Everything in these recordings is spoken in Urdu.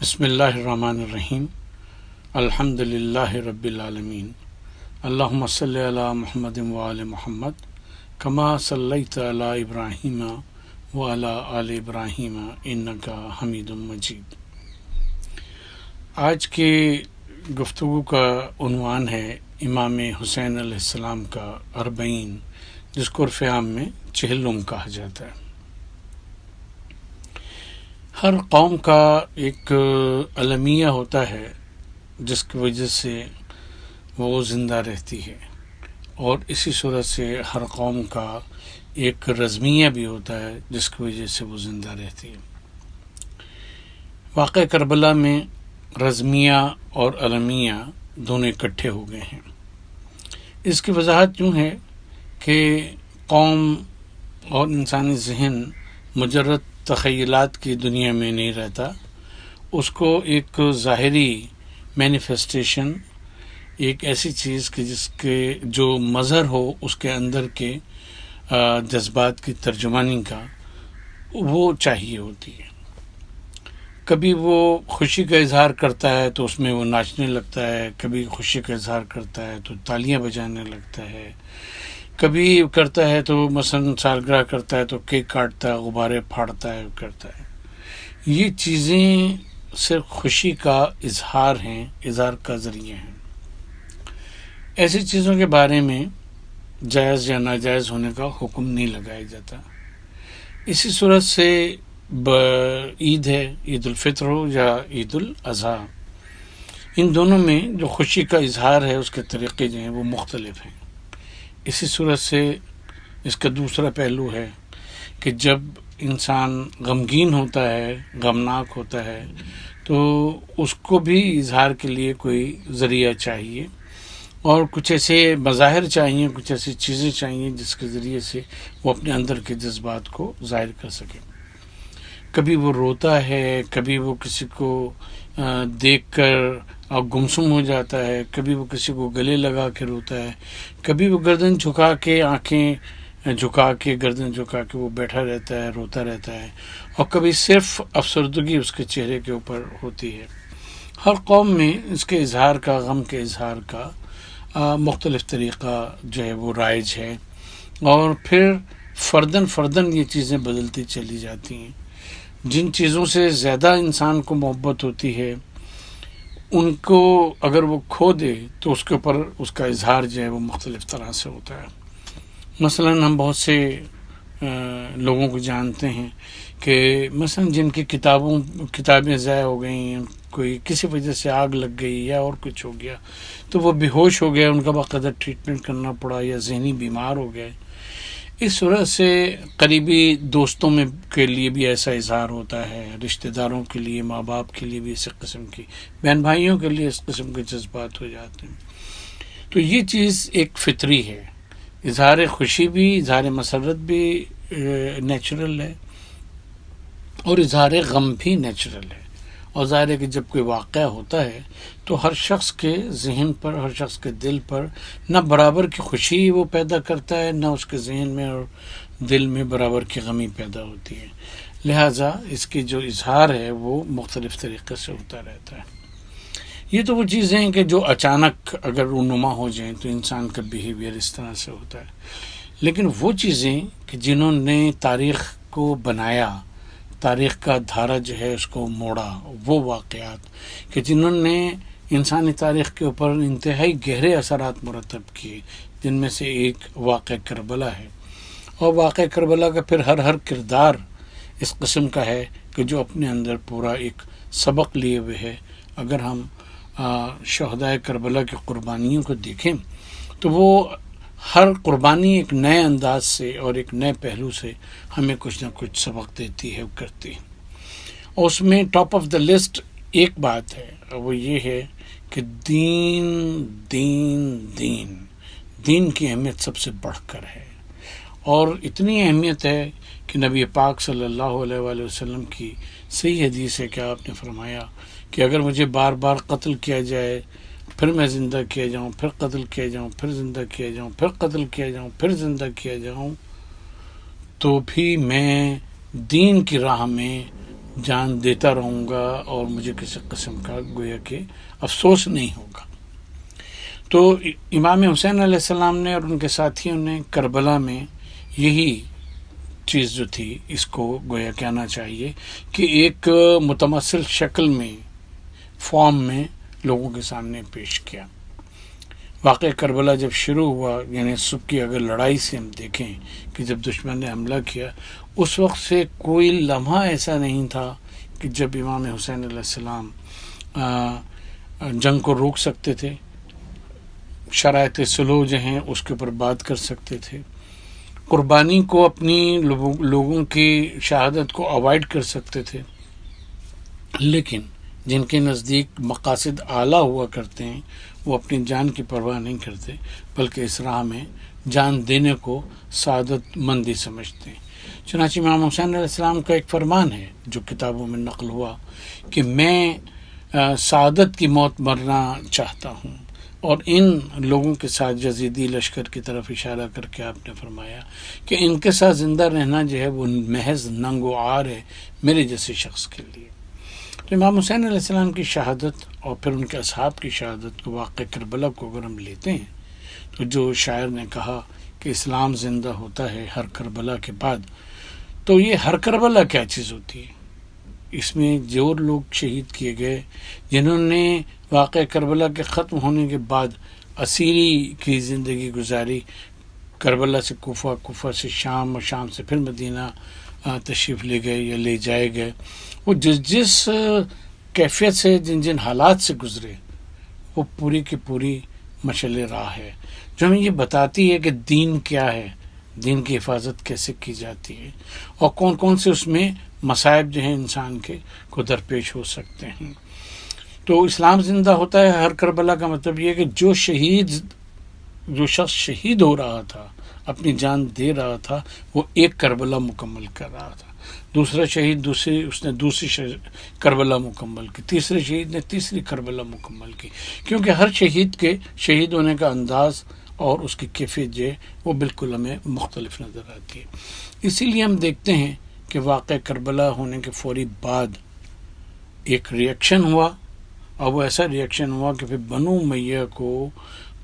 بسم اللہ الرحمن الرحیم الحمد للہ رب العالمین اللہم صلی علی محمد وآل محمد کما صلیت علی ابراہیم وعلی آل ابراہیم انک حمید مجید۔ آج کی گفتگو کا عنوان ہے امام حسین علیہ السلام کا اربعین، جس کو عرف عام میں چہلم کہا جاتا ہے۔ ہر قوم کا ایک المیہ ہوتا ہے جس کی وجہ سے وہ زندہ رہتی ہے، اور اسی صورت سے ہر قوم کا ایک رزمیہ بھی ہوتا ہے جس کی وجہ سے وہ زندہ رہتی ہے۔ واقعہ کربلا میں رزمیہ اور المیہ دونوں اکٹھے ہو گئے ہیں۔ اس کی وضاحت یوں ہے کہ قوم اور انسانی ذہن مجرد تخیلات کی دنیا میں نہیں رہتا، اس کو ایک ظاہری مینیفیسٹیشن، ایک ایسی چیز کہ جس کے جو مظہر ہو اس کے اندر کے جذبات کی ترجمانی کا، وہ چاہیے ہوتی ہے۔ کبھی وہ خوشی کا اظہار کرتا ہے تو اس میں وہ ناچنے لگتا ہے، کبھی خوشی کا اظہار کرتا ہے تو تالیاں بجانے لگتا ہے، کبھی کرتا ہے تو مثلا سالگرہ کرتا ہے تو کیک کاٹتا ہے، غبارے پھاڑتا ہے، کرتا ہے۔ یہ چیزیں صرف خوشی کا اظہار ہیں، اظہار کا ذریعہ ہیں۔ ایسی چیزوں کے بارے میں جائز یا ناجائز ہونے کا حکم نہیں لگایا جاتا۔ اسی صورت سے عید ہے، عید الفطر ہو یا عید الاضحیٰ، ان دونوں میں جو خوشی کا اظہار ہے اس کے طریقے جو ہیں وہ مختلف ہیں۔ اسی صورت سے اس کا دوسرا پہلو ہے کہ جب انسان غمگین ہوتا ہے، غمناک ہوتا ہے، تو اس کو بھی اظہار کے لیے کوئی ذریعہ چاہیے، اور کچھ ایسے مظاہر چاہیے، کچھ ایسی چیزیں چاہیے جس کے ذریعے سے وہ اپنے اندر کے جذبات کو ظاہر کر سکے۔ کبھی وہ روتا ہے، کبھی وہ کسی کو دیکھ کر گمسم ہو جاتا ہے، کبھی وہ کسی کو گلے لگا کے روتا ہے، کبھی وہ گردن جھکا کے، آنکھیں جھکا کے، گردن جھکا کے وہ بیٹھا رہتا ہے، روتا رہتا ہے، اور کبھی صرف افسردگی اس کے چہرے کے اوپر ہوتی ہے۔ ہر قوم میں اس کے اظہار کا، غم کے اظہار کا مختلف طریقہ جو ہے وہ رائج ہے، اور پھر فرداً فرداً یہ چیزیں بدلتی چلی جاتی ہیں۔ جن چیزوں سے زیادہ انسان کو محبت ہوتی ہے ان کو اگر وہ کھو دے تو اس کے اوپر اس کا اظہار جو ہے وہ مختلف طرح سے ہوتا ہے۔ مثلا ہم بہت سے لوگوں کو جانتے ہیں کہ مثلا جن کی کتابیں ضائع ہو گئیں، کوئی کسی وجہ سے آگ لگ گئی یا اور کچھ ہو گیا تو وہ بے ہوش ہو گیا، ان کا باقاعدہ ٹریٹمنٹ کرنا پڑا، یا ذہنی بیمار ہو گئے۔ اس صورت سے قریبی دوستوں میں کے لیے بھی ایسا اظہار ہوتا ہے، رشتہ داروں کے لیے، ماں باپ کے لیے بھی اس قسم کی، بہن بھائیوں کے لیے اس قسم کے جذبات ہو جاتے ہیں۔ تو یہ چیز ایک فطری ہے۔ اظہار خوشی بھی، اظہار مسرت بھی نیچرل ہے، اور اظہار غم بھی نیچرل ہے۔ اور ظاہر ہے کہ جب کوئی واقعہ ہوتا ہے تو ہر شخص کے ذہن پر، ہر شخص کے دل پر نہ برابر کی خوشی وہ پیدا کرتا ہے، نہ اس کے ذہن میں اور دل میں برابر کی غمی پیدا ہوتی ہے، لہٰذا اس کی جو اظہار ہے وہ مختلف طریقے سے ہوتا رہتا ہے۔ یہ تو وہ چیزیں ہیں کہ جو اچانک اگر رونما ہو جائیں تو انسان کا بیہیویئر اس طرح سے ہوتا ہے، لیکن وہ چیزیں کہ جنہوں نے تاریخ کو بنایا، تاریخ کا دھارا جو ہے اس کو موڑا، وہ واقعات کہ جنہوں نے انسانی تاریخ کے اوپر انتہائی گہرے اثرات مرتب کیے، جن میں سے ایک واقعہ کربلا ہے۔ اور واقعہ کربلا کا پھر ہر کردار اس قسم کا ہے کہ جو اپنے اندر پورا ایک سبق لیے ہوئے ہے۔ اگر ہم شہدائے کربلا کی قربانیوں کو دیکھیں تو وہ ہر قربانی ایک نئے انداز سے اور ایک نئے پہلو سے ہمیں کچھ نہ کچھ سبق دیتی ہے، کرتی ہے۔ اور اس میں ٹاپ آف دا لسٹ ایک بات ہے، اور وہ یہ ہے کہ دین دین دین دین کی اہمیت سب سے بڑھ کر ہے، اور اتنی اہمیت ہے کہ نبی پاک صلی اللہ علیہ وآلہ وسلم کی صحیح حدیث ہے کہ آپ نے فرمایا کہ اگر مجھے بار بار قتل کیا جائے، پھر میں زندہ کیا جاؤں، پھر قتل کیا جاؤں، پھر زندہ کیا جاؤں، پھر قتل کیا جاؤں، پھر زندہ کیا جاؤں، تو بھی میں دین کی راہ میں جان دیتا رہوں گا اور مجھے کسی قسم کا گویا کہ افسوس نہیں ہوگا۔ تو امام حسین علیہ السلام نے اور ان کے ساتھیوں نے کربلا میں یہی چیز جو تھی اس کو گویا کہنا چاہیے کہ ایک متمثل شکل میں، فارم میں لوگوں کے سامنے پیش کیا۔ واقعہ کربلا جب شروع ہوا، یعنی صبح کی اگر لڑائی سے ہم دیکھیں کہ جب دشمن نے حملہ کیا، اس وقت سے کوئی لمحہ ایسا نہیں تھا کہ جب امام حسین علیہ السلام جنگ کو روک سکتے تھے، شرائط صلح جو ہیں اس کے اوپر بات کر سکتے تھے، قربانی کو اپنی لوگوں کی شہادت کو اوائڈ کر سکتے تھے، لیکن جن کے نزدیک مقاصد اعلیٰ ہوا کرتے ہیں وہ اپنی جان کی پرواہ نہیں کرتے، بلکہ اس راہ میں جان دینے کو سعادت مندی سمجھتے ہیں۔ چنانچہ امام حسین علیہ السلام کا ایک فرمان ہے جو کتابوں میں نقل ہوا کہ میں سعادت کی موت مرنا چاہتا ہوں، اور ان لوگوں کے ساتھ یزیدی لشکر کی طرف اشارہ کر کے آپ نے فرمایا کہ ان کے ساتھ زندہ رہنا جو ہے وہ محض ننگ و عار ہے میرے جیسے شخص کے لیے۔ تو امام حسین علیہ السلام کی شہادت اور پھر ان کے اصحاب کی شہادت کو، واقع کربلا کو اگر ہم لیتے ہیں تو جو شاعر نے کہا کہ اسلام زندہ ہوتا ہے ہر کربلا کے بعد، تو یہ ہر کربلا کیا چیز ہوتی ہے؟ اس میں جو لوگ شہید کیے گئے، جنہوں نے واقع کربلا کے ختم ہونے کے بعد اسیری کی زندگی گزاری، کربلا سے کوفہ، کوفہ سے شام اور شام سے پھر مدینہ تشریف لے گئے یا لے جائے گئے، وہ جس کیفیت سے جن حالات سے گزرے، وہ پوری کی پوری مشعل راہ ہے جو ہمیں یہ بتاتی ہے کہ دین کیا ہے، دین کی حفاظت کیسے کی جاتی ہے، اور کون کون سے اس میں مصائب جو ہیں انسان کے کو درپیش ہو سکتے ہیں۔ تو اسلام زندہ ہوتا ہے ہر کربلا کا مطلب یہ ہے کہ جو شخص شہید ہو رہا تھا، اپنی جان دے رہا تھا، وہ ایک کربلا مکمل کر رہا تھا، دوسرا شہید اس نے دوسری کربلا مکمل کی، تیسرے شہید نے تیسری کربلا مکمل کی، کیونکہ ہر شہید کے شہید ہونے کا انداز اور اس کی کیفیت جو ہے وہ بالکل ہمیں مختلف نظر آتی ہے۔ اسی لیے ہم دیکھتے ہیں کہ واقع کربلا ہونے کے فوری بعد ایک ریئیکشن ہوا، اور وہ ایسا ریئیکشن ہوا کہ پھر بنو امیہ کو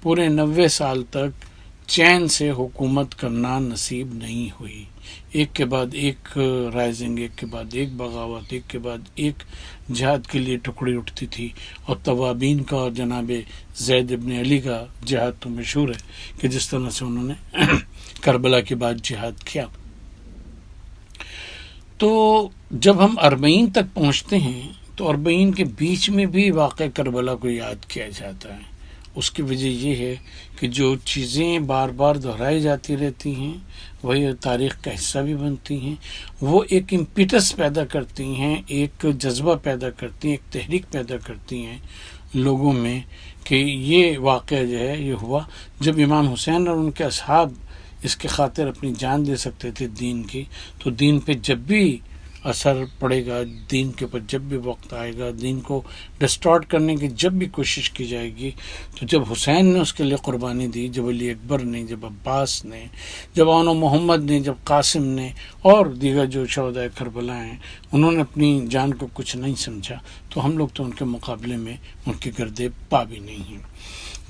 پورے 90 سال تک چین سے حکومت کرنا نصیب نہیں ہوئی۔ ایک کے بعد ایک رائزنگ، ایک کے بعد ایک بغاوت، ایک کے بعد ایک جہاد کے لیے ٹکڑی اٹھتی تھی، اور توابین کا اور جناب زید ابن علی کا جہاد تو مشہور ہے کہ جس طرح سے انہوں نے کربلا کے بعد جہاد کیا۔ تو جب ہم 40 تک پہنچتے ہیں تو 40 کے بیچ میں بھی واقع کربلا کو یاد کیا جاتا ہے۔ اس کی وجہ یہ ہے کہ جو چیزیں بار بار دہرائی جاتی رہتی ہیں وہی تاریخ کا حصہ بھی بنتی ہیں، وہ ایک امپیٹس پیدا کرتی ہیں، ایک جذبہ پیدا کرتی ہیں، ایک تحریک پیدا کرتی ہیں لوگوں میں کہ یہ واقعہ جو ہے یہ ہوا جب امام حسین اور ان کے اصحاب اس کے خاطر اپنی جان دے سکتے تھے دین کی، تو دین پہ جب بھی اثر پڑے گا، دین کے اوپر جب بھی وقت آئے گا، دین کو ڈسٹارٹ کرنے کی جب بھی کوشش کی جائے گی، تو جب حسین نے اس کے لیے قربانی دی، جب علی اکبر نے، جب عباس نے، جب آن و محمد نے، جب قاسم نے اور دیگر جو شہداء کربلا ہیں، انہوں نے اپنی جان کو کچھ نہیں سمجھا، تو ہم لوگ تو ان کے مقابلے میں ان کی گردے پا بھی نہیں ہیں۔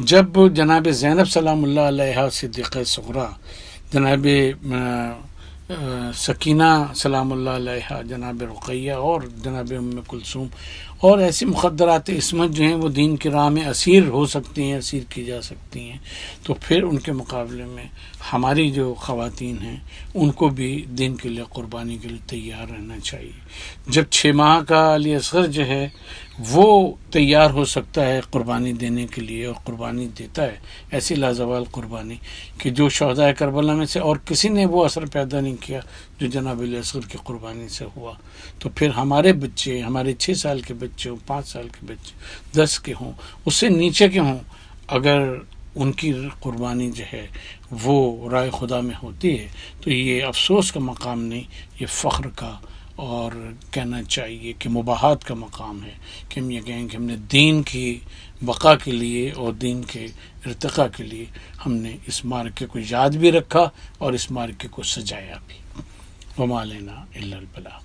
جب جناب زینب سلام اللہ علیہا صدیقہ صغریٰ، جناب سکینہ سلام اللہ علیہا، جناب رقیہ اور جناب ام کلثوم اور ایسی مخدرات عصمت جو ہیں وہ دین کی راہ میں اسیر ہو سکتی ہیں، اسیر کی جا سکتی ہیں، تو پھر ان کے مقابلے میں ہماری جو خواتین ہیں ان کو بھی دین کے لیے قربانی کے لیے تیار رہنا چاہیے۔ جب 6 ماہ کا علی اصغر جو ہے وہ تیار ہو سکتا ہے قربانی دینے کے لیے اور قربانی دیتا ہے، ایسی لازوال قربانی کہ جو شہداء کربلا میں سے اور کسی نے وہ اثر پیدا نہیں کیا جو جناب علی اصغر کی قربانی سے ہوا، تو پھر ہمارے بچے، ہمارے 6 سال کے بچے ہوں، 5 سال کے بچے، 10 کے ہوں، اس سے نیچے کے ہوں، اگر ان کی قربانی جو ہے وہ رائے خدا میں ہوتی ہے تو یہ افسوس کا مقام نہیں، یہ فخر کا اور کہنا چاہیے کہ مباحات کا مقام ہے کہ ہم یہ کہیں کہ ہم نے دین کی بقا کے لیے اور دین کے ارتقاء کے لیے ہم نے اس معرکے کو یاد بھی رکھا اور اس معرکے کو سجایا بھی۔ وما علینا الا البلاغ۔